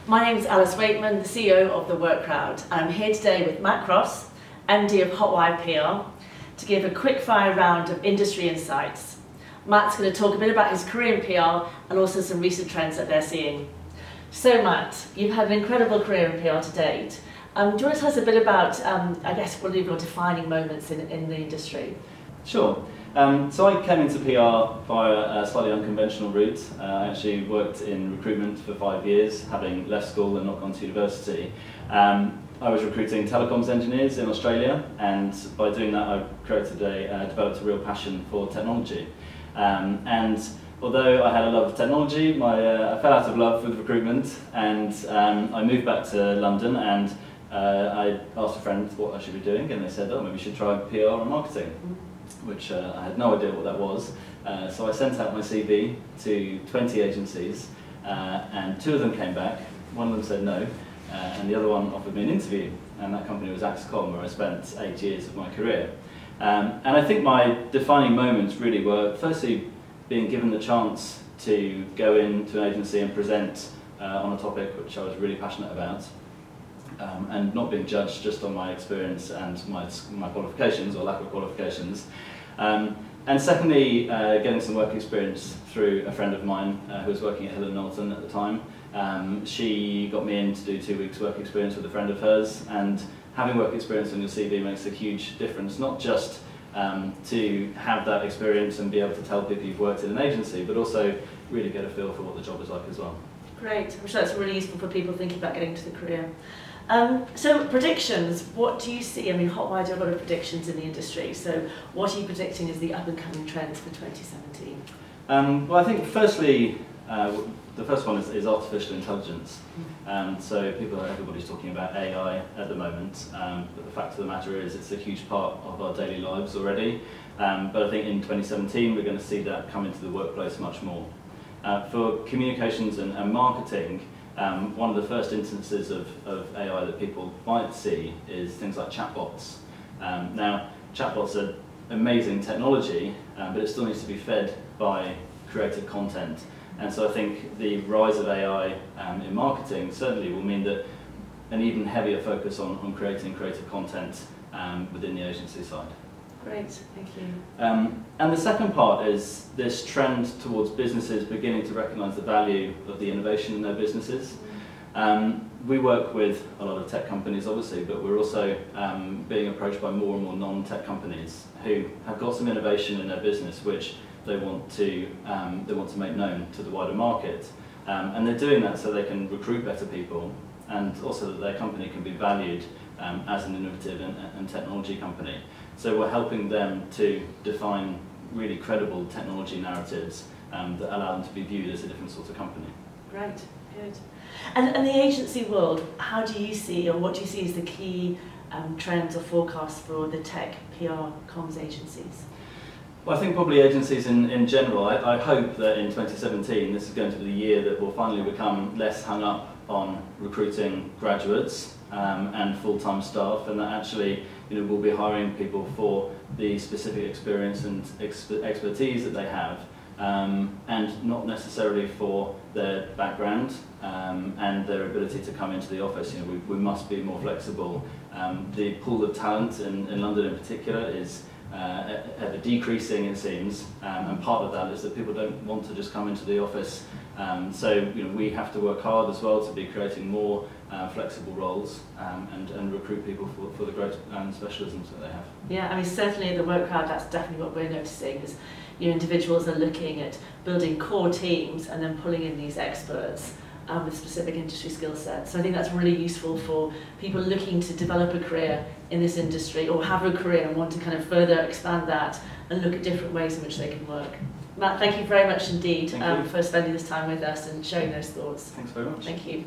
My name is Alice Waitman, the CEO of The Work Crowd, and I'm here today with Matt Cross, MD of Hotwire PR, to give a quick fire round of industry insights. Matt's going to talk a bit about his career in PR and also some recent trends that they're seeing. So Matt, you've had an incredible career in PR to date. Do you want to tell us a bit about, I guess, one of your defining moments in the industry? Sure. So I came into PR via a slightly unconventional route. I actually worked in recruitment for 5 years, having left school and not gone to university. I was recruiting telecoms engineers in Australia, and by doing that I developed a real passion for technology. And although I had a love of technology, I fell out of love with recruitment, and I moved back to London, and I asked a friend what I should be doing, and they said, oh, maybe you should try PR and marketing, which I had no idea what that was. So I sent out my CV to 20 agencies, and 2 of them came back. One of them said no, and the other one offered me an interview, and that company was Axcom, where I spent 8 years of my career. And I think my defining moments really were, firstly, being given the chance to go into an agency and present on a topic which I was really passionate about, and not being judged just on my experience and my qualifications or lack of qualifications. And secondly, getting some work experience through a friend of mine who was working at Hill & Knowlton at the time. She got me in to do 2 weeks work experience with a friend of hers, and having work experience on your CV makes a huge difference, not just to have that experience and be able to tell people you've worked in an agency, but also really get a feel for what the job is like as well. Great, I'm sure that's really useful for people thinking about getting into the career. So predictions, what do you see? I mean, Hotwire do a lot of predictions in the industry, so what are you predicting as the up and coming trends for 2017? Well, I think firstly, the first one is artificial intelligence. So everybody's talking about AI at the moment, but the fact of the matter is it's a huge part of our daily lives already. But I think in 2017 we're going to see that come into the workplace much more. For communications and marketing, one of the first instances of AI that people might see is things like chatbots. Now, chatbots are amazing technology, but it still needs to be fed by creative content. And so I think the rise of AI in marketing certainly will mean that an even heavier focus on creating creative content within the agency side. Great, thank you. And the second part is this trend towards businesses beginning to recognise the value of the innovation in their businesses. We work with a lot of tech companies obviously, but we're also being approached by more and more non-tech companies who have got some innovation in their business which they want to make known to the wider market. And they're doing that so they can recruit better people, and also that their company can be valued as an innovative and technology company. So we're helping them to define really credible technology narratives that allow them to be viewed as a different sort of company. Great, good. And the agency world, how do you see, or what do you see as the key trends or forecasts for the tech PR comms agencies? Well, I think probably agencies in general. I hope that in 2017 this is going to be the year that we'll finally become less hung up on recruiting graduates and full-time staff, and that actually we'll be hiring people for the specific experience and expertise that they have, and not necessarily for their background and their ability to come into the office. We must be more flexible. The pool of talent in London in particular is ever decreasing, it seems, and part of that is that people don't want to just come into the office. So we have to work hard as well to be creating more flexible roles and recruit people for the great specialisms that they have. Yeah, I mean certainly at the Work Crowd that's definitely what we're noticing is individuals are looking at building core teams and then pulling in these experts with specific industry skill sets. So I think that's really useful for people looking to develop a career in this industry or have a career and want to kind of further expand that and look at different ways in which they can work. Matt, thank you very much indeed for spending this time with us and sharing those thoughts. Thanks very much. Thank you.